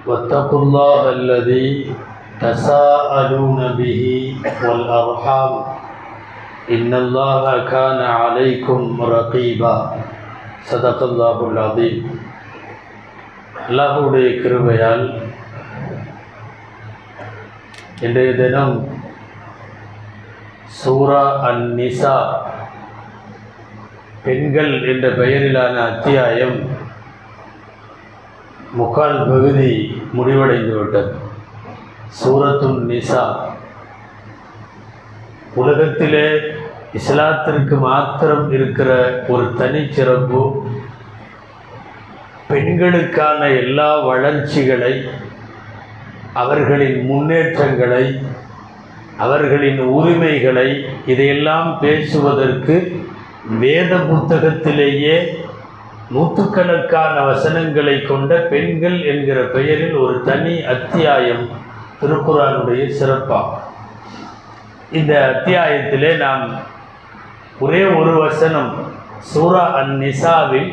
واتقوا الله الذي تساءلون به والأرحام إن الله كان عليكم رقيبا صدق الله العظيم. அல்லாஹ்வுடைய கிருபையால் இன்றைய தினம் சூரா அன்-நிசா பெண்கள் என்ற பெயரிலான அத்தியாயம் முக்கால் பகுதி முடிவடைந்துவிட்டது. சூரத்துன் நிசா உலகத்திலே இஸ்லாத்திற்கு மாத்திரம் இருக்கிற ஒரு தனிச்சிறப்பு, பெண்களுக்கான எல்லா வளர்ச்சிகளை, அவர்களின் முன்னேற்றங்களை, அவர்களின் உரிமைகளை இதையெல்லாம் பேசுவதற்கு வேத புத்தகத்திலேயே நூற்றுக்கணக்கான வசனங்களை கொண்ட பெண்கள் என்கிற பெயரில் ஒரு தனி அத்தியாயம் திருக்குர்ஆனுடைய சிறப்பாகும். இந்த அத்தியாயத்திலே நாம் ஒரே ஒரு வசனம் சூரா அன்-நிசாவில்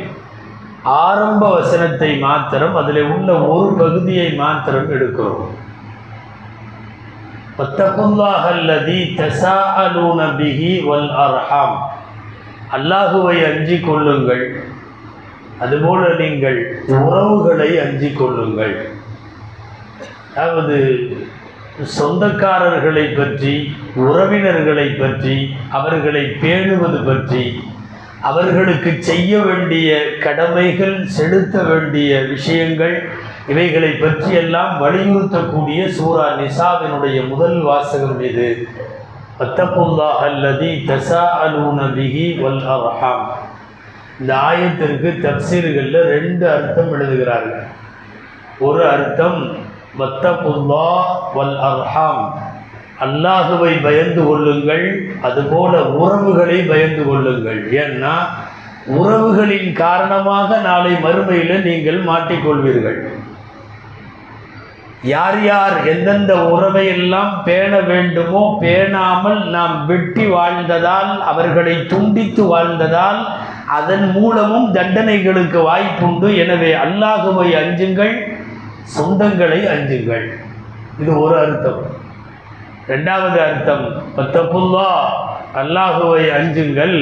ஆரம்ப வசனத்தை மாத்திரம், அதில் உள்ள ஒரு பகுதியை மாத்திரம் எடுக்கிறோம். வத்தகுல்லாஹல்லதி தஸாஅலூன பிஹி வல் அர்ஹாம், அல்லாஹுவை அஞ்சிக் கொள்ளுங்கள், அதுபோல நீங்கள் உறவுகளை அஞ்சிக் கொள்ளுங்கள். அதாவது சொந்தக்காரர்களை பற்றி, உறவினர்களை பற்றி, அவர்களை பேணுவது பற்றி, அவர்களுக்கு செய்ய வேண்டிய கடமைகள், செலுத்த வேண்டிய விஷயங்கள், இவைகளை பற்றியெல்லாம் வலியுறுத்தக்கூடிய சூரா நிசாவினுடைய முதல் வாசகம் இது. வத்தகுல்லாஹல்லதி தஸாஅலூன பிஹி வல் அர்ஹாம். இந்த ஆயத்திற்கு தஃப்சீர்களில் ரெண்டு அர்த்தம் எழுதுகிறார்கள். ஒரு அர்த்தம் வத்தகுல்லாஹ் வல் அர்ஹாம், அல்லாஹுவை பயந்து கொள்ளுங்கள், அதுபோல உறவுகளை பயந்து கொள்ளுங்கள். ஏன்னா உறவுகளின் காரணமாக நாளை மறுமையில் நீங்கள் மாட்டிக்கொள்வீர்கள். யார் யார் எந்தெந்த உறவையெல்லாம் பேண வேண்டுமோ பேணாமல் நாம் வெட்டி வாழ்ந்ததால், அவர்களை துண்டித்து வாழ்ந்ததால், அதன் மூலமும் தண்டனைகளுக்கு வாய்ப்புண்டு. எனவே அல்லாஹுவை அஞ்சுங்கள், சொந்தங்களை அஞ்சுங்கள். இது ஒரு அர்த்தம். ரெண்டாவது அர்த்தம் வத்தகுல்லாஹ், அல்லாஹுவை அஞ்சுங்கள்,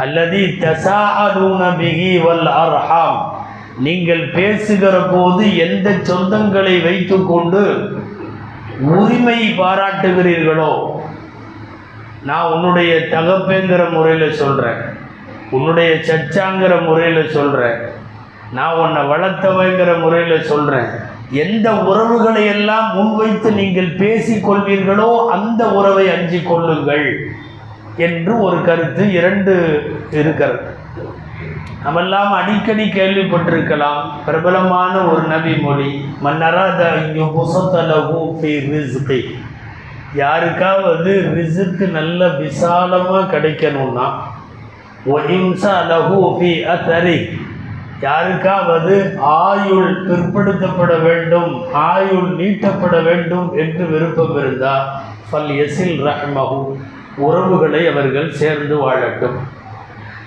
அல்லதி தஸாஅலூன பிஹி வல் அர்ஹாம், நீங்கள் பேசுகிற போது எந்த சொந்தங்களை வைத்துக்கொண்டு உரிமை பாராட்டுகிறீர்களோ, நான் உன்னுடைய தகப்பேங்கிற முறையில் சொல்கிறேன், உன்னுடைய சச்சாங்கிற முறையில் சொல்கிறேன், நான் உன்னை வளர்த்தவைங்கிற முறையில் சொல்கிறேன், எந்த உறவுகளை எல்லாம் முன்வைத்து நீங்கள் பேசிக்கொள்வீர்களோ அந்த உறவை அஞ்சிக் கொள்ளுங்கள் என்று ஒரு கருத்து. இரண்டு இருக்கிறது. நம்மெல்லாம் அடிக்கடி கேள்விப்பட்டிருக்கலாம் பிரபலமான ஒரு நபி மொழி, மன்னராத யுபஸதலஹு ஃபீ ரிஸ்கி, யாருக்காவது ரிஸ்க் நல்ல விசாலமாக கிடைக்கணும்னா, வஇன்ஸலஹு ஃபீ அத்ரி, யாருக்காவது ஆயுள் பிற்படுத்தப்பட வேண்டும், ஆயுள் நீட்டப்பட வேண்டும் என்று விருப்பம் இருந்தால் ஃபல் யஸில் ரஹ்மஹு, உறவுகளை அவர்கள் சேர்ந்து வாழட்டும்.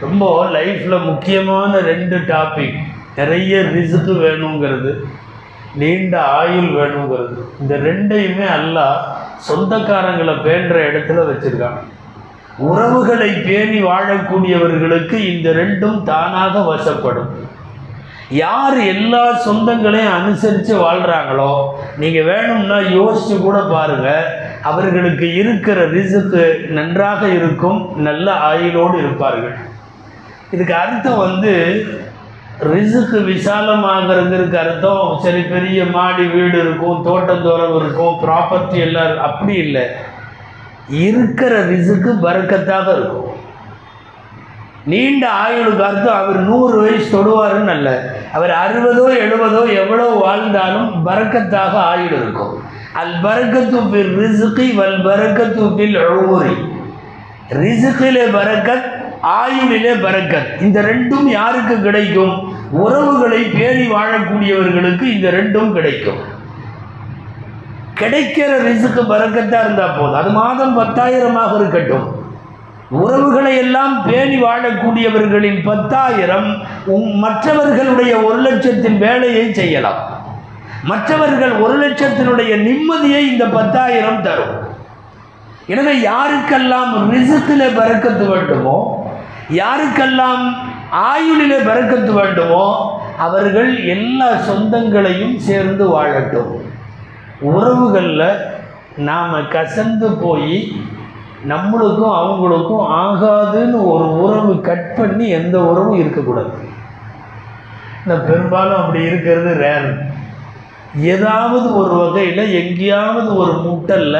ரொம்ப லைஃப்பில் முக்கியமான ரெண்டு டாபிக், நிறைய ரிஸ்க் வேணுங்கிறது, நீண்ட ஆயுள் வேணுங்கிறது. இந்த ரெண்டையுமே அல்லாஹ் சொந்தக்காரங்களை பேணுற இடத்துல வச்சுருக்காங்க. உறவுகளை பேணி வாழக்கூடியவர்களுக்கு இந்த ரெண்டும் தானாக வசப்படும். யார் எல்லா சொந்தங்களையும் அனுசரித்து வாழ்கிறாங்களோ, நீங்கள் வேணும்னா யோசித்து கூட பாருங்கள், அவர்களுக்கு இருக்கிற ரிஸ்க்கு நன்றாக இருக்கும், நல்ல ஆயுளோடு இருப்பார்கள். இதுக்கு அர்த்தம் ரிஸ்க்கு விசாலமாகிறதுக்கு அர்த்தம் சரி பெரிய மாடி வீடு இருக்கும், தோட்டந்தோரம் இருக்கும், ப்ராப்பர்ட்டி எல்லாம், அப்படி இல்லை. இருக்கிற ரிஸ்க்கு பரக்கத்தாக இருக்கும். நீண்ட ஆயுளுக்கு அர்த்தம் அவர் 100 வயசு தொடுவாருன்னு அல்ல, அவர் 60 70 எவ்வளோ வாழ்ந்தாலும் பரக்கத்தாக ஆயுள் இருக்கும். அல் பரக்கத்து பில் ரிஸ்கி வல் பரக்கத்து பில் உமரி, ரிஸ்கிலே பரக்கத், ஆயுளிலே பரக்கத். இந்த ரெண்டும் யாருக்கு கிடைக்கும்? உறவுகளை பேணி வாழக்கூடியவர்களுக்கு இந்த ரெண்டும் கிடைக்கும். கிடைக்கிற ரிஸ்க்கு பரக்கத்தாக இருந்தால் போதும். அது மாதம் 10,000 இருக்கட்டும், உறவுகளை எல்லாம் பேணி வாழக்கூடியவர்களின் 10,000 மற்றவர்களுடைய 1,00,000 வேலையை செய்யலாம். மற்றவர்கள் 1,00,000 நிம்மதியை இந்த 10,000 தரும். எனவே யாருக்கெல்லாம் ரிஸ்கிலே பரக்கத்து வேண்டுமோ, யாருக்கெல்லாம் ஆயுளிலே பரக்கத்து வேண்டுமோ, அவர்கள் எல்லா சொந்தங்களையும் சேர்ந்து வாழட்டும். உறவுகளில் நாம் கசந்து போய் நம்மளுக்கும் அவங்களுக்கும் ஆகாதுன்னு ஒரு உறவு கட் பண்ணி எந்த உறவும் இருக்கக்கூடாது. நான் பெரும்பாலும் அப்படி இருக்கிறது ரேர். ஏதாவது ஒரு வகையில் எங்கேயாவது ஒரு முட்டல்ல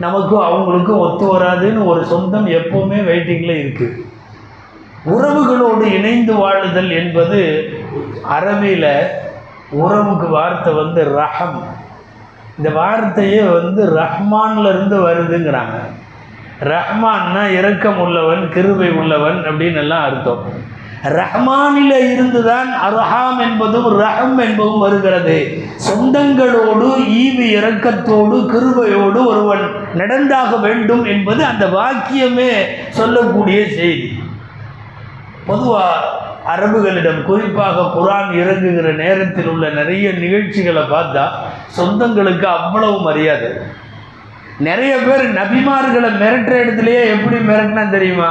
நமக்கும் அவங்களுக்கும் ஒத்து வராதுன்னு ஒரு சொந்தம் எப்போவுமே வெயிட்டிங்கில் இருக்குது. உறவுகளோடு இணைந்து வாழுதல் என்பது அரபியில் உறவுக்கு வார்த்தை ரஹம். இந்த வார்த்தையே ரஹ்மான்லேருந்து வருதுங்கிறாங்க. ரஹ்மான்னா இரக்கம் உள்ளவன், கிருபை உள்ளவன் அப்படின்னு எல்லாம் அர்த்தம். ரஹ்மானில இருந்துதான் அர்ஹாம் என்பதும் ரஹம் என்பதும் வருகிறது. சொந்தங்களோடு ஈவு இரக்கத்தோடு கிருபையோடு ஒருவன் நடந்தாக வேண்டும் என்பது அந்த வாக்கியமே சொல்லக்கூடிய செய்தி. பொதுவாக அரபுகளிடம் குறிப்பாக குர்ஆன் இறங்குகிற நேரத்தில் உள்ள நிறைய நிகழ்ச்சிகளை பார்த்தா சொந்தங்களுக்கு அவ்வளவு மரியாதை. நிறைய பேர் நபிமார்களை மிரட்டுற இடத்துலையே எப்படி மிரட்டினா தெரியுமா?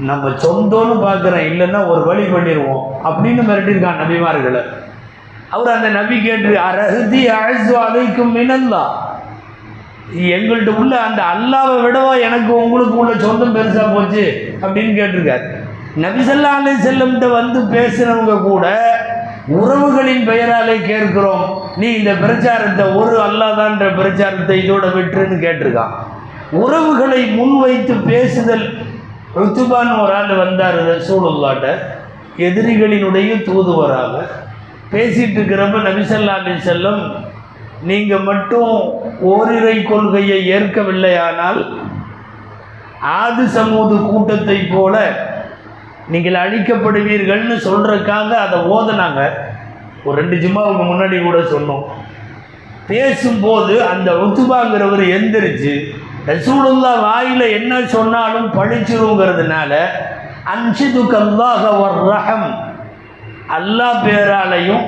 நம்ம சொந்தம்னு பார்க்குறேன், இல்லைன்னா ஒரு வழி பண்ணிடுவோம் அப்படின்னு மிரட்டியிருக்கான் நபிமார்களை. அவர் அந்த நபி கேட்டு அரஹதி அழசு அழைக்கும் மினல்லா, எங்கள்கிட்ட உள்ள அந்த அல்லாவை விடவா எனக்கு உங்களுக்கு உள்ள சொந்தம் பெருசாக போச்சு அப்படின்னு கேட்டிருக்கார். நபி ஸல்லல்லாஹு அலைஹி வஸல்லம் பேசுகிறவங்க கூட உறவுகளின் பெயராலே கேட்கிறோம், நீ இந்த பிரச்சாரத்தை ஒரு அல்லாஹ்தான்ற பிரச்சாரத்தை இதோட விட்டுருன்னு கேட்டிருக்கான். உறவுகளை முன்வைத்து பேசுதல். உத்துபான்னு ஒரு ஆள் வந்தார் ரசூலுல்லாஹ்ட்ட, எதிரிகளினுடைய தூதுவராக பேசிட்டு இருக்கிறப்ப நபி ஸல்லல்லாஹு அலைஹி வஸல்லம், நீங்கள் மட்டும் ஓரிரை கொள்கையை ஏற்கவில்லையானால் ஆது சமூது கூட்டத்தை போல நீங்கள் அழிக்கப்படுவீர்கள்னு சொல்கிறதுக்காக அதை ஓதனாங்க. ஒரு 2 ஜும்மாவுக்கு முன்னாடி கூட சொன்னோம். பேசும்போது அந்த உத்துபாங்கிறவர் எந்திரிச்சு ரசூலுல்லாஹ் வாயில் என்ன சொன்னாலும் பழிச்சிருங்கிறதுனால அன்ஷிதுக்கல்லாஹ வர் ரஹம், அல்லாஹ் பேராலையும்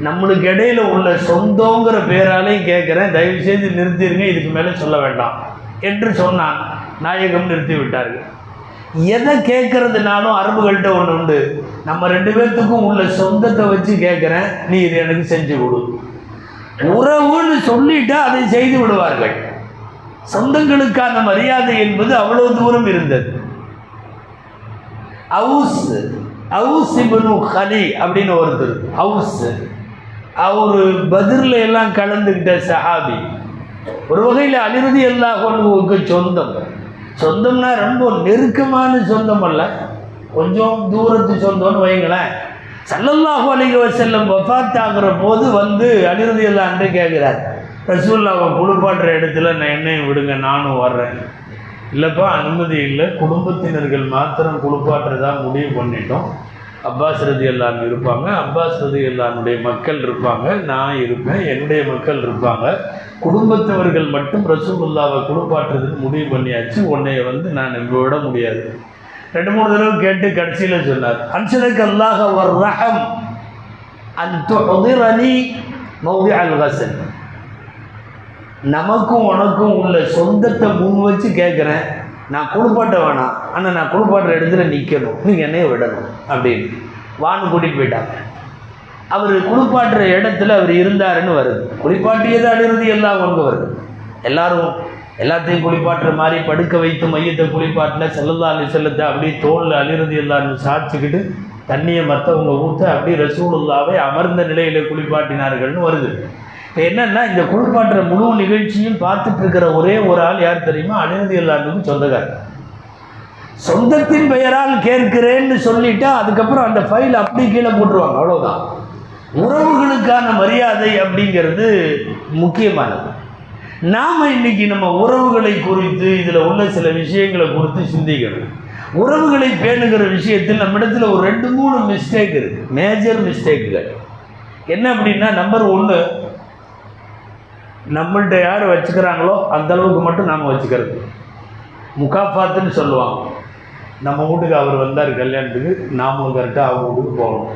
நம்மளுக்கு இடையில உள்ள சொந்தங்கிற பேராலையும் கேட்குறேன், தயவுசெய்து நிறுத்திடுங்க, இதுக்கு மேலே சொல்ல வேண்டாம் என்று சொன்னான். நாயகம் நிறுத்தி விட்டார்கள். எதை கேட்கறதுனாலும் அரபுகள்கிட்ட ஒன்று உண்டு, நம்ம 2 பேர்த்துக்கும் உள்ள சொந்தத்தை வச்சு கேட்குறேன், நீ இது எனக்கு செஞ்சு கொடு. உறவுன்னு சொல்லிட்டா அதை செய்து விடுவார்கள். சொந்தங்களுக்கான மரியாதை என்பது அவ்வளவு தூரம் இருந்தது. அவுஸ் இப்னு கலி அப்படின்னு ஒருத்தர், அவர் பத்ர்ல எல்லாம் கலந்துக்கிட்ட சஹாபி. ஒரு வகையில் அலி ரலியல்லாஹு அன்ஹுவுக்கு சொந்தம்னா ரொம்ப நெருக்கமான சொந்தம் அல்ல, கொஞ்சம் தூரத்து சொந்தம்னு வைங்களேன். ஸல்லல்லாஹு அலைஹி வஸல்லம் வஃபாத் ஆகிற போது அலி ரலியல்லாஹு அன்ஹு கேட்குறார், ரசூலுல்லாஹ்வை குளிப்பாட்டுற இடத்துல நான் என்னையும் விடுங்க, நானும் வர்றேன். இல்லைப்பா அனுமதி இல்லை, குடும்பத்தினர்கள் மாத்திரம் குளிப்பாட்டுறதா முடிவு பண்ணிட்டோம். அப்பாஸ் ரலியல்லாஹு அன்ஹு இருப்பாங்க, அப்பாஸ் ரலியல்லாஹு அன்ஹுடைய மக்கள் இருப்பாங்க, நான் இருப்பேன், என்னுடைய மக்கள் இருப்பாங்க. குடும்பத்தவர்கள் மட்டும் ரசூலுல்லாஹ்வை குளிப்பாட்டுறதுன்னு முடிவு பண்ணியாச்சு, உன்னைய நான் விட முடியாது. 2-3 தடவை கேட்டு கடைசியில் சொன்னார், அன்ஷதக அல்லாஹ வர் ரஹம் அன் துஹ்திரனி மௌதி அல் கஸல், நமக்கும் உனக்கும் உள்ள சொந்தத்தை முன் வச்சு கேட்குறேன், நான் குளிப்பாட்ட வேணாம், ஆனால் நான் குளிப்பாட்டுற இடத்துல நிற்கணும், நீங்கள் என்னைய விடணும் அப்படின்னு வான்னு கூட்டிகிட்டு போயிட்டாங்க. அவர் குளிப்பாட்டுற இடத்துல அவர் இருந்தாருன்னு வருது. குளிப்பாட்டியது அலி ரலியல்லாஹு அன்ஹு வருது. எல்லாத்தையும் குளிப்பாட்டுற மாதிரி படுக்க வைத்து மையத்தை குளிப்பாட்டில் ஸல்லல்லாஹு அலைஹி வஸல்லம் அப்படியே தோளில் அலி ரலியல்லாஹு அன்ஹு சாய்ச்சிக்கிட்டு தண்ணியை மற்றவங்க ஊற்ற அப்படியே ரசூலுல்லாஹ்வை அமர்ந்த நிலையில் குளிப்பாட்டினார்கள்னு வருது. இப்போ என்னென்னா, இந்த குளிப்பாட்டுற முழு நிகழ்ச்சியும் பார்த்துட்டு இருக்கிற ஒரே ஒரு ஆள் யார் தெரியுமா? அலி ரலியல்லாஹு அன்ஹுக்கு சொந்தக்காரர். சொந்தத்தின் பெயரால் கேட்கிறேன்னு சொல்லிட்டா அதுக்கப்புறம் அந்த ஃபைல் அப்படி கீழே போட்டுருவாங்க, அவ்வளோதான். உறவுகளுக்கான மரியாதை அப்படிங்கிறது முக்கியமானது. நாம் இன்னைக்கு நம்ம உறவுகளை குறித்து இதில் உள்ள சில விஷயங்களை குறித்து சிந்திக்கணும். உறவுகளை பேணுகிற விஷயத்தில் நம்மிடத்தில் ஒரு 2-3 மிஸ்டேக் இருக்குது, மேஜர் மிஸ்டேக்குகள். என்ன அப்படின்னா, நம்பர் 1, நம்மள்கிட்ட யார் வச்சுக்கிறாங்களோ அந்த அளவுக்கு மட்டும் நாம் வச்சுக்கிறது. முகாஃபாத்துன்னு சொல்லுவாங்க. நம்ம வீட்டுக்கு அவர் வந்தார் கல்யாணத்துக்கு, நாமளும் கரெக்டாக அவங்க வீட்டுக்கு போகணும்.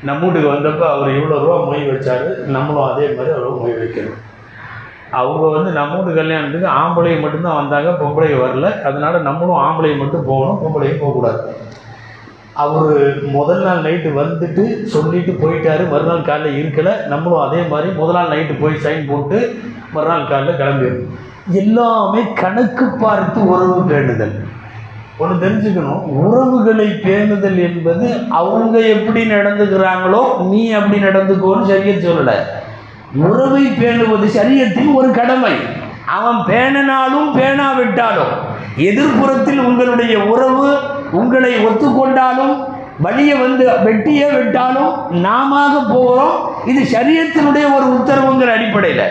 நம்ம வீட்டுக்கு வந்தப்போ அவர் இவ்வளோ ரூபா மொய் வச்சார், நம்மளும் அதே மாதிரி அவ்வளோ மொய் வைக்கணும். அவங்க வந்து நம்ம வீட்டு கல்யாணத்துக்கு ஆம்பளையை மட்டும்தான் வந்தாங்க, பொம்பளையை வரல. அதனால நம்மளும் ஆம்பளையை மட்டும் போகணும், பொம்பளையும் போகக்கூடாது. அவர் முதல் நாள் நைட்டு வந்துட்டு சொல்லிட்டு போயிட்டாரு, மறுநாள் காலையில் இருக்கலை. நம்மளும் அதே மாதிரி முதல் நாள் நைட்டு போய் சைன் போட்டு மறுநாள் காலையில் கிளம்பிடும். எல்லாமே கணக்கு பார்த்து உறவு பேணுதல். ஒன்று தெரிஞ்சுக்கணும், உறவுகளை பேணுதல் என்பது அவங்க எப்படி நடந்துக்கிறாங்களோ நீ அப்படி நடந்துக்கோன்னு ஷரியத் சொல்லலை. உறவை பேணுவது ஷரியத்தின் ஒரு கடமை. அவன் பேணினாலும் பேணாவிட்டாலும், எதிர்ப்புறத்தில் உங்களுடைய உறவு உங்களை ஒத்துக்கொண்டாலும் வழியை வந்து வெட்டியே விட்டாலும் நாம போகிறோம். இது ஷரியத்தினுடைய ஒரு உத்தரவுங்கிற அடிப்படையில்.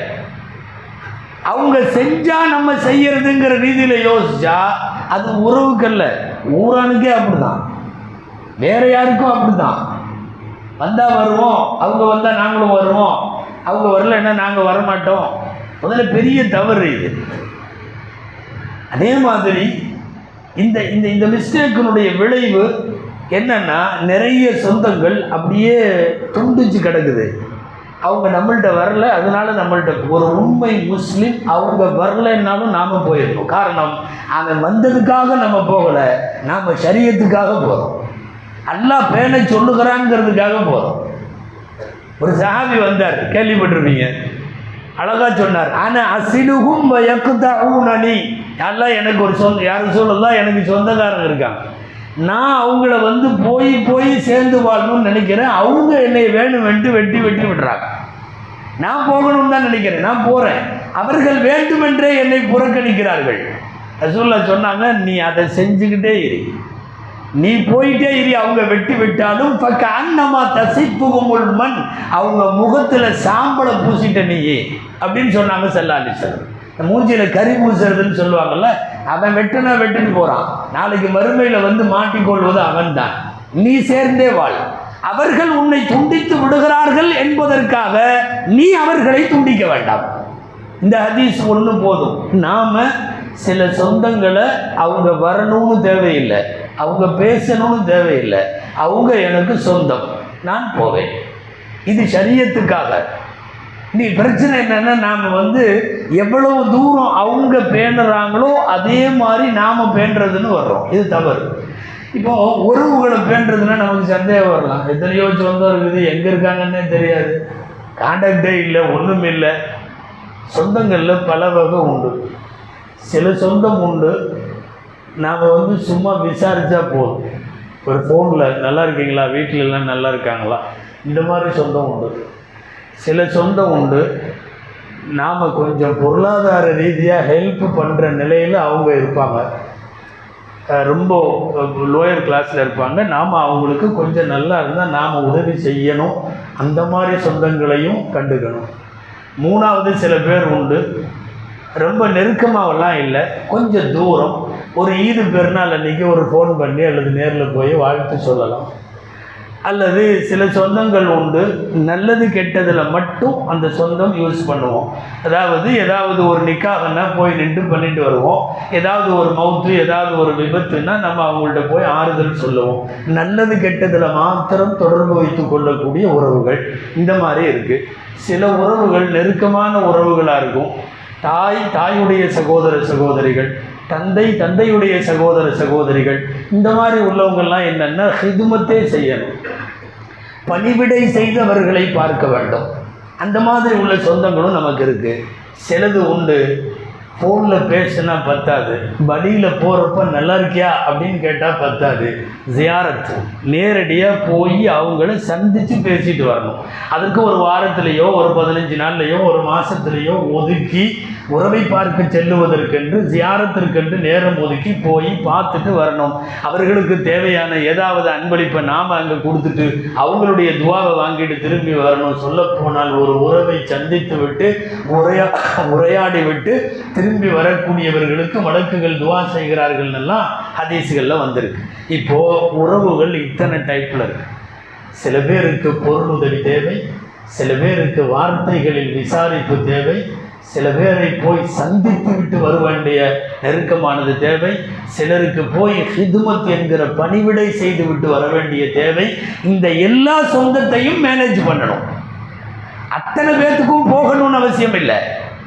அவங்க செஞ்சா நம்ம செய்யறதுங்கிற ரீதியில் யோசிச்சா அது உறவுக்கல்ல, ஊரானுக்கே அப்படிதான், வேற யாருக்கும் அப்படிதான். வந்தா வருவோம், அவங்க வந்தா நாங்களும் வருவோம், அவங்க வரலன்னா நாங்கள் வரமாட்டோம். முதல்ல பெரிய தவறு இது. அதே மாதிரி இந்த இந்த இந்த மிஸ்டேக்கினுடைய விளைவு என்னன்னா, நிறைய சொந்தங்கள் அப்படியே துண்டிச்சு கிடக்குது. அவங்க நம்மள்கிட்ட வரல, அதனால நம்மள்கிட்ட ஒரு உண்மை முஸ்லீம் அவங்க வரலைன்னாலும் நாம் போயிடணும். காரணம், அவன் வந்ததுக்காக நம்ம போகலை, நாம் ஷரியத்துக்காக போகிறோம், அல்லாஹ் பேனை சொல்லுகிறாங்கிறதுக்காக போகிறோம். ஒரு சஹாபி வந்தார், கேள்விப்பட்டிருப்பீங்க, அழகா சொன்னார், ஆனால் அசிலுகும் வயக்குதஊனனி, எல்லாம் எனக்கு ஒரு யாரும் சொல்லலாம், எனக்கு சொந்தக்காரங்க இருக்காங்க, நான் அவங்கள வந்து போய் போய் சேர்ந்து வாழணும்னு நினைக்கிறேன், அவங்க என்னை வேணும் வெட்டி வெட்டி வெட்டி விடுறாங்க, நான் போகணும்னு தான் நினைக்கிறேன், நான் போகிறேன், அவர்கள் வேண்டுமென்றே என்னை புறக்கணிக்கிறார்கள். ரசூலுல்லாஹ் சொன்னாங்க, நீ அதை செஞ்சுக்கிட்டே இரு, நீ போயிட்டே இரு, அவங்க வெட்டி விட்டாலும் பக்க அன்னமா தசிப்புகுமுல் மண், அவங்க முகத்தில் சாம்பலை பூசிட்ட நீயே அப்படின்னு சொன்னாங்க ஸல்லல்லாஹு அலைஹி வஸல்லம். மூஞ்சியில் கறி பூசுறதுன்னு சொல்லுவாங்கல்ல, அவன் வெட்டுனா வெட்டிட்டு போகிறான், நாளைக்கு மறுமையில் வந்து மாட்டிக்கொள்வது அவன் தான், நீ சேர்ந்தே வாழ். அவர்கள் உன்னை துண்டித்து விடுகிறார்கள் என்பதற்காக நீ அவர்களை துண்டிக்க வேண்டாம். இந்த ஹதீஸ் ஒன்று போதும். நாம் சில சொந்தங்களை அவங்க வரணும்னு தேவையில்லை, அவங்க பேசணும்னு தேவையில்லை, அவங்க எனக்கு சொந்தம், நான் போவேன். இது ஷரியத்துக்காக. நீ பிரச்சனை என்னன்னா, நாம் வந்து எவ்வளவு தூரம் அவங்க பேணுறாங்களோ அதே மாதிரி நாம் பேணுறதுன்னு வர்றோம். இது தவறு. இப்போ உறவுகளை பேணுறதுன்னா நமக்கு சந்தேகம் வரலாம், எத்தனையோ சொந்தம் இருக்குது, எங்கே இருக்காங்கன்னே தெரியாது, கான்டாக்டே இல்லை, ஒன்றும் இல்லை. சொந்தங்களில் பல வகை உண்டு. சில சொந்தம் உண்டு, நாம் வந்து சும்மா விசாரித்தா போதும், ஒரு ஃபோனில் நல்லா இருக்கீங்களா, வீட்டில் எல்லாம் நல்லா இருக்காங்களா, இந்த மாதிரி சொந்தம் உண்டு. சில சொந்தம் உண்டு, நாம் கொஞ்சம் பொருளாதார ரீதியாக ஹெல்ப் பண்ணுற நிலையில் அவங்க இருப்பாங்க, ரொம்ப லோயர் கிளாஸில் இருப்பாங்க, நாம் அவங்களுக்கு கொஞ்சம் நல்லா இருந்தால் நாம் உதவி செய்யணும். அந்த மாதிரி சொந்தங்களையும் கண்டுக்கணும். மூணாவது சில பேர் உண்டு, ரொம்ப நெருக்கமாகலாம் இல்லை, கொஞ்சம் தூரம், ஒரு ஈது பெருநாள் அன்றைக்கி ஒரு ஃபோன் பண்ணி அல்லது நேரில் போய் வாழ்த்து சொல்லலாம். அல்லது சில சொந்தங்கள் உண்டு, நல்லது கெட்டதில் மட்டும் அந்த சொந்தம் யூஸ் பண்ணுவோம். அதாவது ஏதாவது ஒரு நிக்காகன்னா போய் நின்று பண்ணிட்டு வருவோம், ஏதாவது ஒரு மவுத்து ஏதாவது ஒரு விபத்துன்னா நம்ம அவங்கள்ட்ட போய் ஆறுதல் சொல்லுவோம். நல்லது கெட்டதில் மாத்திரம் தொடர்பு வைத்து கொள்ளக்கூடிய உறவுகள் இந்த மாதிரி இருக்குது. சில உறவுகள் நெருக்கமான உறவுகளாக இருக்கும், தாயுடைய சகோதர சகோதரிகள், தந்தையுடைய சகோதர சகோதரிகள், இந்த மாதிரி உள்ளவங்கள்லாம் என்னென்னா ஹிதுமத்தே செய்யணும், பணிவிடை செய்தவர்களை பார்க்க வேண்டும். அந்த மாதிரி உள்ள சொந்தங்களும் நமக்கு இருக்குது. சிலது உண்டு, ஃபோனில் பேசுனா பத்தாது, வழியில் போகிறப்ப நல்லா இருக்கியா அப்படின்னு கேட்டால் பத்தாது, ஜியாரத்து நேரடியாக போய் அவங்கள சந்தித்து பேசிட்டு வரணும். அதுக்கு ஒரு வாரத்திலேயோ ஒரு 15 நாள்லையோ ஒரு மாதத்துலேயோ ஒதுக்கி உறவை பார்க்க செல்லுவதற்கென்று ஜியாரத்திற்கென்று நேரம் ஒதுக்கி போய் பார்த்துட்டு வரணும். அவர்களுக்கு தேவையான ஏதாவது அன்பளிப்பை நாம் அங்கே கொடுத்துட்டு அவங்களுடைய துவாவை வாங்கிட்டு திரும்பி வரணும். சொல்லப்போனால் ஒரு உறவை சந்தித்து விட்டு உரையாடி விட்டு திரும்பி வரக்கூடியவர்களுக்கு வழக்குகள் துவா செய்கிறார்கள்லாம் ஹதீஸ்களில் வந்திருக்கு. இப்போது உறவுகள் இத்தனை டைப்பில் இருக்கு. சில பேருக்கு பொருளுதவி தேவை, சில பேருக்கு வார்த்தைகளில் விசாரிப்பு தேவை, சில பேரை போய் சந்தித்து விட்டு வர வேண்டிய நெருக்கமானது தேவை. சிலருக்கு போய் ஹிதுமத் என்கிற பணிவிடை செய்து விட்டு வர வேண்டிய தேவை. இந்த எல்லா சொந்தத்தையும் மேனேஜ் பண்ணணும். அத்தனை பேர்த்துக்கும் போகணும்னு அவசியம் இல்லை.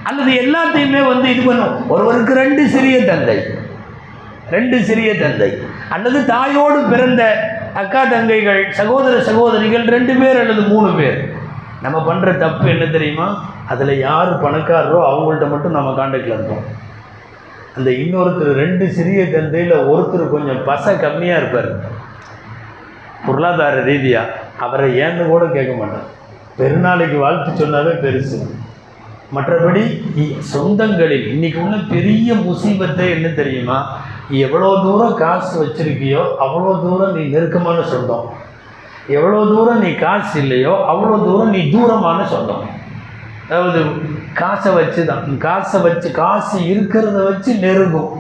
அல்லது எல்லாத்தையுமே இது பண்ணும். ஒருவருக்கு 2 சிறிய தந்தை அல்லது தாயோடு பிறந்த அக்கா தங்கைகள், சகோதர சகோதரிகள் 2 பேர் அல்லது 3 பேர். நம்ம பண்ணுற தப்பு என்ன தெரியுமா? அதில் யார் பணக்காரரோ அவங்கள்ட்ட மட்டும் நம்ம காண்டாக்டில் இருப்போம். அந்த இன்னொருத்தர் 2 சிறிய தந்தையில் ஒருத்தர் கொஞ்சம் பசை கம்மியாக இருப்பார், பொருளாதார ரீதியாக. அவரை ஏன்னு கூட கேட்க மாட்டோம். பெருநாளைக்கு வாழ்த்து சொன்னாவே பெருசு. மற்றபடி சொந்தங்களில் இன்றைக்கி உள்ள பெரிய முசீபத்தை என்ன தெரியுமா? எவ்வளோ தூரம் காசு வச்சுருக்கியோ அவ்வளோ தூரம் நீ நெருக்கமான சொந்தம், எவ்வளோ தூரம் நீ காசு இல்லையோ அவ்வளோ தூரம் நீ தூரமான சொந்தம். அதாவது காசை வச்சு தான், காசு இருக்கிறத வச்சு நெருங்கும்.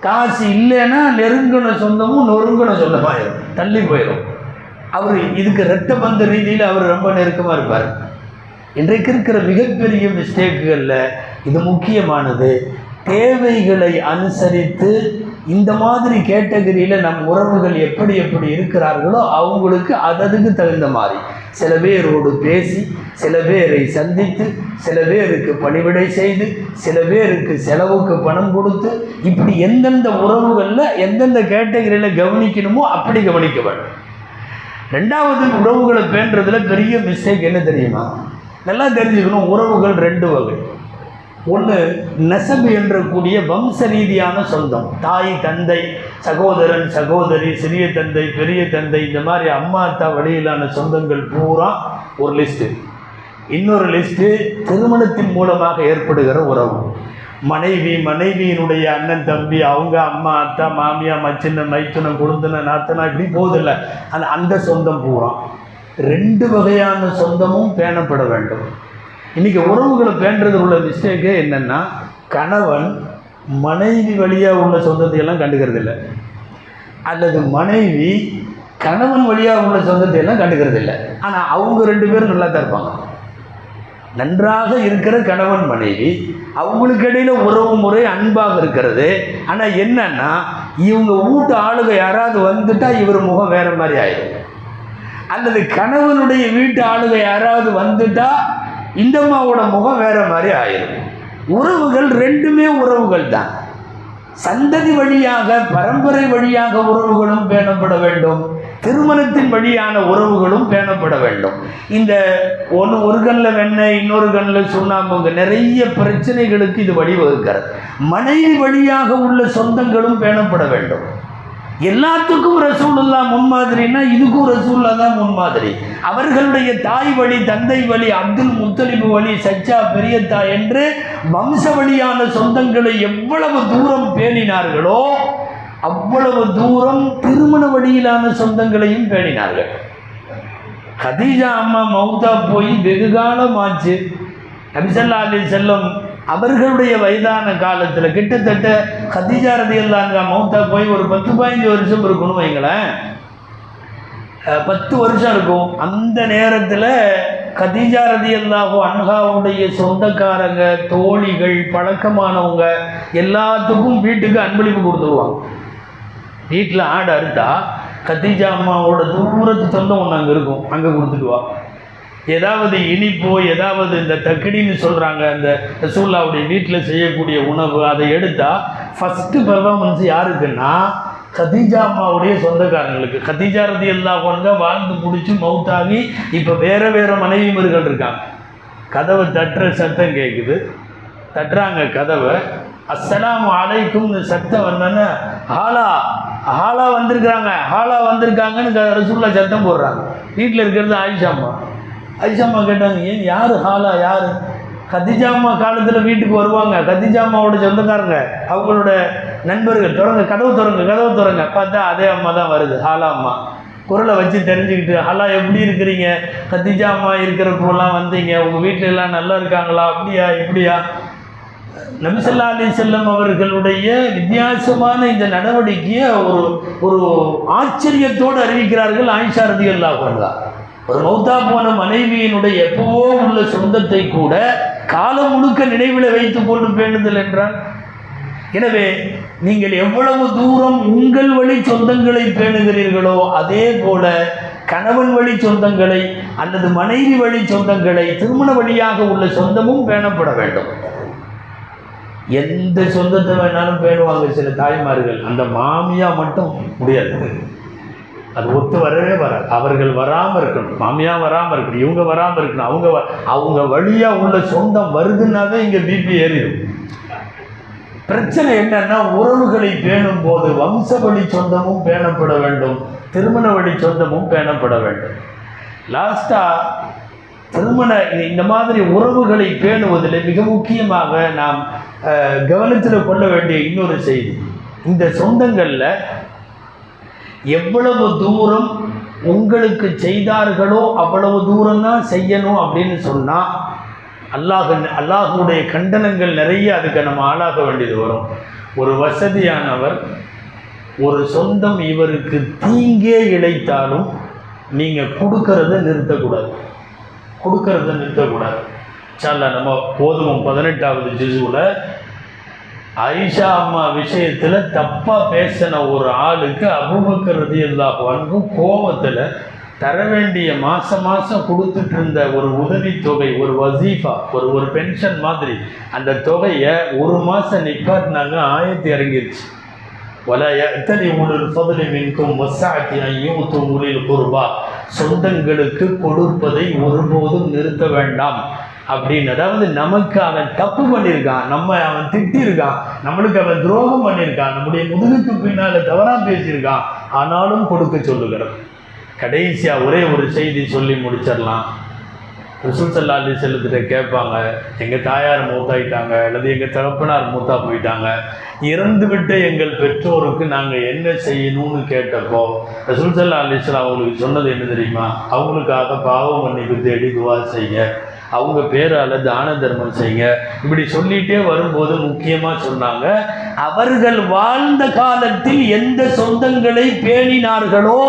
காசு இல்லைன்னா நெருங்கின சொந்தமும் நொறுங்கின சொந்தமாயிடும், தள்ளி போயிடும். அவர் இதுக்கு இரட்ட பந்த ரீதியில் அவர் ரொம்ப நெருக்கமாக இருப்பார். இன்றைக்கு இருக்கிற மிகப்பெரிய மிஸ்டேக்குகளில் இது முக்கியமானது. தேவைகளை அனுசரித்து இந்த மாதிரி கேட்டகரியில் நம் உறவுகள் எப்படி இருக்கிறார்களோ அவங்களுக்கு அதுக்கு தகுந்த மாதிரி சில பேரோடு பேசி, சில பேரை சந்தித்து, சில பேருக்கு பணிவிடை செய்து, சில பேருக்கு செலவுக்கு பணம் கொடுத்து, இப்படி எந்தெந்த உறவுகளில் எந்தெந்த கேட்டகரியில் கவனிக்கணுமோ அப்படி கவனிக்க வேண்டும். 2வது, உறவுகளை பேணுறதுல பெரிய மிஸ்டேக் என்ன தெரியுமா? நல்லா தெரிஞ்சுக்கணும். உறவுகள் 2 வகை. ஒன்று நெசபு என்றக்கூடிய வம்ச ரீதியான சொந்தம், தாய் தந்தை, சகோதரன் சகோதரி, சிறிய தந்தை பெரிய தந்தை, இந்த மாதிரி அம்மா அத்தா வழியிலான சொந்தங்கள் பூரா ஒரு லிஸ்ட்டு. இன்னொரு லிஸ்ட்டு திருமணத்தின் மூலமாக ஏற்படுகிற உறவு. மனைவியினுடைய அண்ணன் தம்பி, அவங்க அம்மா அத்தா மாமியா மச்சின்ன மைத்துனம் குழுந்தன நாத்தனா, இப்படி போதில்லை. அந்த சொந்தம் பூரா 2 வகையான சொந்தமும் பேணப்பட வேண்டும். இன்றைக்கி உறவுகளை பேணுறது உள்ள மிஸ்டேக்கே என்னென்னா, கணவன் மனைவி வழியாக உள்ள சொந்தத்தையெல்லாம் கண்டுக்கிறது இல்லை, அல்லது மனைவி கணவன் வழியாக உள்ள சொந்தத்தையெல்லாம் கண்டுக்கிறது இல்லை. ஆனால் அவங்க 2 பேரும் நல்லா தான் இருப்பாங்க. நன்றாக இருக்கிற கணவன் மனைவி, அவங்களுக்கு இடையில் உறவு முறை அன்பாக இருக்கிறது. ஆனால் என்னன்னா, இவங்க வீட்டு ஆளுக யாராவது வந்துட்டால் இவர் முகம் வேறு மாதிரி ஆயிடும். அல்லது கணவனுடைய வீட்டு ஆளுக யாராவது வந்துட்டா இந்த அம்மாவோட முகம் வேற மாதிரி ஆயிடும். உறவுகள் 2மே உறவுகள் தான். சந்ததி வழியாக, பரம்பரை வழியாக உறவுகளும் பேணப்பட வேண்டும், திருமணத்தின் வழியான உறவுகளும் பேணப்பட வேண்டும். இந்த ஒரு கண்ணில் வெண்ணெய் இன்னொரு கண்ணில் சுண்ணாம்புங்க நிறைய பிரச்சனைகளுக்கு இது வழிவகுக்கிறது. மனைவி வழியாக உள்ள சொந்தங்களும் பேணப்பட வேண்டும். எல்லாத்துக்கும் ரசூலுல்லாஹ் முன்மாதிரின்னா இதுக்கும் ரசூலுல்லாஹ் தான் முன்மாதிரி. அவர்களுடைய தாய் வழி, தந்தை வழி, அப்துல் முத்தலிபு வழி, சச்சா பெரியத்தா என்று வம்ச வழியான சொந்தங்களை எவ்வளவு தூரம் பேணினார்களோ அவ்வளவு தூரம் திருமண வழியிலான சொந்தங்களையும் பேணினார்கள். கதீஜா அம்மா மௌத்தா போய் வெகு காலம் ஆச்சு. நபி ஸல்லல்லாஹு அலைஹி வஸல்லம் அவர்களுடைய வயதான காலத்தில் கிட்டத்தட்ட கதீஜா ரலியல்லாஹு அன்ஹா மௌத்தா போய் ஒரு 10-15 வருஷம் இருக்கணும் வைங்களேன், 10 வருஷம் இருக்கும். அந்த நேரத்தில் கதீஜா ரலியல்லாஹு அன்ஹாவுடைய சொந்தக்காரங்க, தோழிகள், பழக்கமானவங்க எல்லாத்துக்கும் வீட்டுக்கு அன்பளிப்பு கொடுத்துருவாங்க. வீட்டில் ஆடு அறுத்தா கதீஜா அம்மாவோட தூரத்து சொந்தம் ஒன்று அங்கே இருக்கும், அங்கே கொடுத்துட்டுவா. ஏதாவது இனிப்போ ஏதாவது இந்த தக்கடின்னு சொல்கிறாங்க, அந்த ரசூலுல்லாஹ்வுடைய வீட்டில் செய்யக்கூடிய உணவு, அதை எடுத்தால் ஃபஸ்ட்டு பெர்ஃபார்மன்ஸ் யாருக்குன்னா கதீஜா அம்மாவுடைய சொந்தக்காரங்களுக்கு. கதீஜா ரலியல்லாஹு அன்ஹா வாழ்ந்து முடிச்சு மௌத்தாகி இப்போ வேறு மனைவிமார்கள் இருக்காங்க. கதவை தட்டுற சத்தம் கேட்குது, தட்டுறாங்க கதவை. அஸ்ஸலாமு அலைக்கும்னு சத்தம் வந்தோன்னே ஹாலா வந்திருக்காங்கன்னு ரசூலுல்லாஹ் சத்தம் போடுறாங்க. வீட்டில் இருக்கிறது ஆயிஷா அம்மா கேட்டாங்க, ஏன் யார் ஹாலா, யார்? கதீஜா அம்மா காலத்தில் வீட்டுக்கு வருவாங்க, கதீஜா அம்மாவோட சொந்தக்காரங்க, அவங்களோட நண்பர்கள். கதவு திறங்க பார்த்தா அதே அம்மா தான் வருது, ஹாலா அம்மா. குரலை வச்சு தெரிஞ்சுக்கிட்டு, ஹாலா எப்படி இருக்கிறீங்க, கதீஜா அம்மா இருக்கிறப்போலாம் வந்தீங்க, உங்கள் வீட்டில் எல்லாம் நல்லா இருக்காங்களா, அப்படியா இப்படியா? நபி ஸல்லல்லாஹு அலைஹி வஸல்லம் அவர்களுடைய வித்தியாசமான இந்த நடவடிக்கையை ஒரு ஆச்சரியத்தோடு அறிவிக்கிறார்கள் ஆயிஷா ரலியல்லாஹு அன்ஹா. ஒரு மௌத்தா போன மனைவியினுடைய எப்பவோ உள்ள சொந்தத்தை கூட காலம் முழுக்க நினைவில் வைத்துக் கொண்டு பேணுதல் என்றால், எனவே நீங்கள் எவ்வளவு தூரம் உங்கள் வழி சொந்தங்களை பேணுகிறீர்களோ அதே போல கணவன் வழி சொந்தங்களை அல்லது மனைவி வழி சொந்தங்களை, திருமண வழியாக உள்ள சொந்தமும் பேணப்பட வேண்டும். எந்த சொந்தத்தை வேணாலும் பேணுவாங்க சில தாய்மார்கள், அந்த மாமியா மட்டும் முடியாது. அது ஒத்து வரவே வராது. அவர்கள் வராமல் இருக்கணும், மாமியா வராமல் இருக்கணும், இவங்க வராமல் இருக்கணும். அவங்க வழியாக உள்ள சொந்தம் வருதுன்னாவே இங்கே பிபி ஏறிடும். பிரச்சனை என்னன்னா, உறவுகளை பேணும் போது வம்ச வழி சொந்தமும் பேணப்பட வேண்டும், திருமண வழி சொந்தமும் பேணப்பட வேண்டும். லாஸ்ட்டாக இந்த மாதிரி உறவுகளை பேணுவதில் மிக முக்கியமாக நாம் கவனத்தில் கொள்ள வேண்டிய இன்னொரு செய்தி, இந்த சொந்தங்களில் எவ்வளவு தூரம் உங்களுக்கு செய்தார்களோ அவ்வளவு தூரம் தான் செய்யணும் அப்படின்னு சொன்னால் அல்லாஹுடைய கண்டனங்கள் நிறைய அதுக்கு நம்ம ஆளாக வேண்டியது வரும். ஒரு வசதியானவர் ஒரு சொந்தம் இவருக்கு தீங்கே இழைத்தாலும் நீங்கள் கொடுக்கறத நிறுத்தக்கூடாது. சால நம்ம போதும் 18வது ஜுஸுல ஆயிஷா அம்மா விஷயத்தில் தப்பாக பேசின ஒரு ஆளுக்கு அபூபக்கர் ரலியல்லாஹு அன்ஹு கோபத்தில் தர வேண்டிய மாதம் கொடுத்துட்டு இருந்த ஒரு உதவித்தொகை, ஒரு வசீஃபா, ஒரு பென்ஷன் மாதிரி அந்த தொகையை ஒரு மாதம் நிப்பாட்டினாங்க. ஆயத்து இறங்கிருச்சு. ولا يأتل أولو الفضل منكم والسعة أن يؤتوا أولي القربى, சொந்தங்களுக்கு கொடுப்பதை ஒருபோதும் நிறுத்த வேண்டாம் அப்படின்னு. அதாவது நமக்கு அவன் தப்பு பண்ணியிருக்கான், அவன் திட்டிருக்கான், நம்மளுக்கு அவன் துரோகம் பண்ணியிருக்கான், நம்முடைய முதுகுக்கு பின்னால் தவறாக பேசியிருக்கான், ஆனாலும் கொடுக்க சொல்லுகிறான். கடைசியாக ஒரே ஒரு செய்தி சொல்லி முடிச்சிடலாம். ரசூல் ஸல்லல்லாஹு அலைஹி வஸல்லம் கேட்பாங்க, எங்கள் தாயார் மூத்தாயிட்டாங்க அல்லது எங்கள் தகப்பனார் மூத்தா போயிட்டாங்க, இறந்துவிட்ட எங்கள் பெற்றோருக்கு நாங்கள் என்ன செய்யணும்னு கேட்டப்போ ரசூல் ஸல்லல்லாஹு அலைஹி வஸல்லம் அவங்களுக்கு சொன்னது என்ன தெரியுமா? அவங்களுக்காக பாவ மன்னிப்பு தேடி துவா செய்யுங்க, அவங்க பேரால் தான தர்மம் செய்யுங்க. இப்படி சொல்லிகிட்டே வரும்போது முக்கியமாக சொன்னாங்க, அவர்கள் வாழ்ந்த காலத்தில் எந்த சொந்தங்களை பேணினார்களோ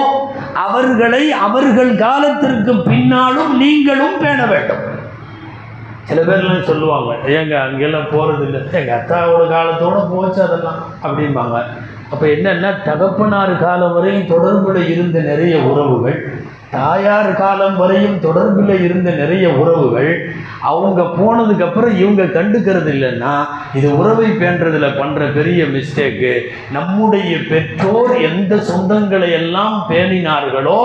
அவர்களை அவர்கள் காலத்திற்கு பின்னாலும் நீங்களும் பேண வேண்டும். சில பேர்லாம் சொல்லுவாங்க, ஏங்க அங்கெல்லாம் போகிறது இல்லை, எங்கள் அத்தாவோட காலத்தோடு போச்சு அதெல்லாம் அப்படிம்பாங்க. அப்போ என்னென்னா, தகப்பனார் காலம் வரையும் தொடர்பில் இருந்த நிறைய உறவுகள், தாயார் காலம் வரையும் தொடர்பில் இருந்த நிறைய உறவுகள் அவங்க போனதுக்கப்புறம் இவங்க கண்டுக்கிறது இல்லைன்னா இது உறவை பேணுறதுல பண்ணுற பெரிய மிஸ்டேக்கு. நம்முடைய பெற்றோர் எந்த சொந்தங்களை எல்லாம் பேணினார்களோ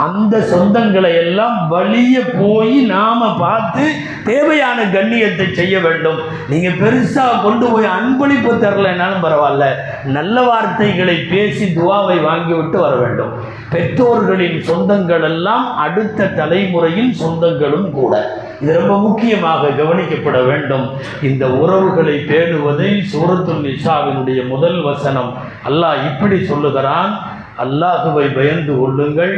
அந்த சொந்தங்களை எல்லாம் வழிய போய் நாம் பார்த்து தேவையான கண்ணியத்தை செய்ய வேண்டும். நீங்கள் பெருசாக கொண்டு போய் அன்பளிப்பு தரலைன்னாலும் பரவாயில்ல, நல்ல வார்த்தைகளை பேசி துவாவை வாங்கிவிட்டு வர வேண்டும். பெற்றோர்களின் சொந்தங்கள் எல்லாம் அடுத்த தலைமுறையின் சொந்தங்களும் கூட. இது ரொம்ப முக்கியமாக கவனிக்கப்பட வேண்டும். இந்த உறவுகளை பேணுவதை சூரத்துல் நிசாவினுடைய முதல் வசனம் அல்லாஹ் இப்படி சொல்லுகிறான், அல்லாஹுவை பயந்து கொள்ளுங்கள்,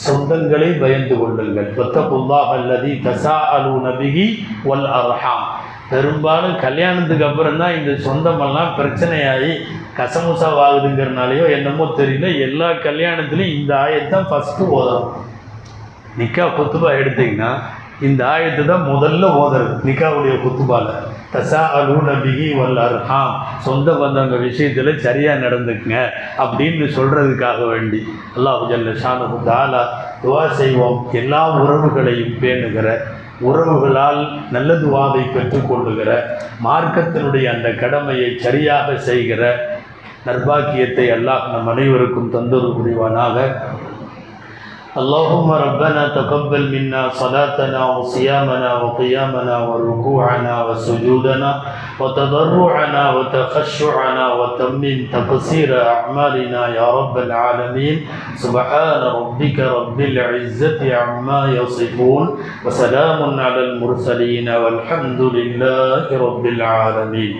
சொந்தங்களை பயந்து கொள்ளுங்கள். வத்தகுல்லாஹ அல்லதி தஸாஅலூன பிஹி வல் அர்ஹாம். பெரும்பாலும் கல்யாணத்துக்கு அப்புறம் தான் இந்த சொந்தமெல்லாம் பிரச்சனையாகி கசமுசாவாகுதுங்கிறனாலையோ என்னமோ தெரியல, எல்லா கல்யாணத்துலையும் இந்த ஆயத்தான் ஃபஸ்ட்டு ஓதணும். நிக்கா குத்துபா எடுத்திங்கன்னா இந்த ஆயத்து தான் முதல்ல ஓதுறது நிக்காவுடைய குத்துபால. தஸாஅலூன பிஹி வல் அர்ஹாம், சொந்த பந்தங்க விஷயத்தில் சரியாக நடந்துக்குங்க அப்படின்னு சொல்கிறதுக்காக வேண்டி அல்லாஹ் ஜல்ல ஷானுஹு தஆலா துவா செய்வோம். எல்லா உறவுகளையும் பேணுகிற, உறவுகளால் நல்ல துவாவை பெற்றுக்கொள்ளுகிற, மார்க்கத்தினுடைய அந்த கடமையை சரியாக செய்கிற நற்பாக்கியத்தை அல்லாஹ் நம் அனைவருக்கும் தந்தொரு புரிவானாக. اللهم ربنا تقبل منا صلاتنا وصيامنا وقيامنا وركوعنا وسجودنا وتضرعنا وتخشعنا وتمم تقصير أعمالنا يا رب العالمين. سبحان ربك رب العزة عما يصفون وسلام على المرسلين والحمد لله رب العالمين.